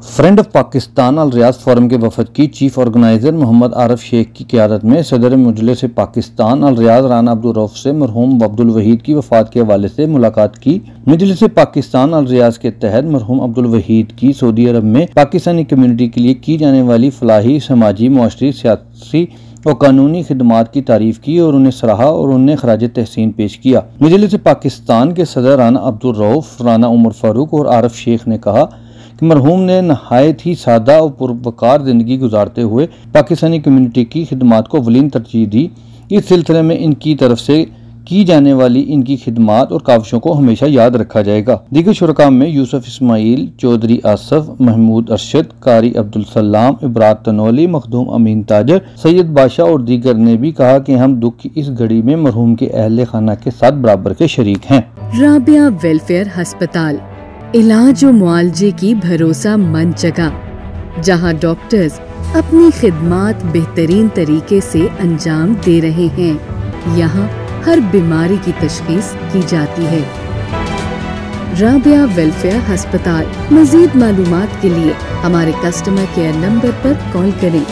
Friend of Pakistan Al Riyaz forum के वफद की चीफ ऑर्गेनाइजर मोहम्मद आरिफ शेख की क़यादत में सदर मजलिस पाकिस्तान अल रियाज राना अब्दुल रऊफ से मरहूम अब्दुल वहीद की वफात के हवाले से मुलाकात की। मजलिस पाकिस्तान अल रियाज के तहत मरहूम अब्दुल वहीद की सऊदी अरब में पाकिस्तानी कम्युनिटी के लिए की जाने वाली फलाही, समाजी, मुआशरी, सियासी और कानूनी खिदमात की तारीफ की और उन्हें सराहा और उन्हें खराज तहसीन पेश किया। मजलिस पाकिस्तान के सदर राना अब्दुल रऊफ, राना उमर फारूक और आरिफ शेख ने कहा कि मरहूम ने नहायत ही सादा और पुरवकार जिंदगी गुजारते हुए पाकिस्तानी कम्युनिटी की खिदमात को अवलीन तरजीह दी। इस सिलसिले में इनकी तरफ से की जाने वाली इनकी खिदमात और काविशों को हमेशा याद रखा जाएगा। दीगर शुरका में यूसुफ इस्माइल, चौधरी आसफ, महमूद अरशद, कारी अब्दुल सलाम, इब्रात तनोली, मखदूम अमीन ताजर, सैयद बादशाह और दीगर ने भी कहा कि हम दुख की इस घड़ी में मरहूम के अहले खाना के साथ बराबर के शरीक हैं। राबिया वेलफेयर अस्पताल, इलाज और मुआलजे की भरोसा मंद जगह, जहां डॉक्टर्स अपनी खिदमात बेहतरीन तरीके से अंजाम दे रहे हैं। यहाँ हर बीमारी की तशखीस की जाती है। राबिया वेलफेयर अस्पताल। मजीद मालूमात के लिए हमारे कस्टमर केयर नंबर पर कॉल करें।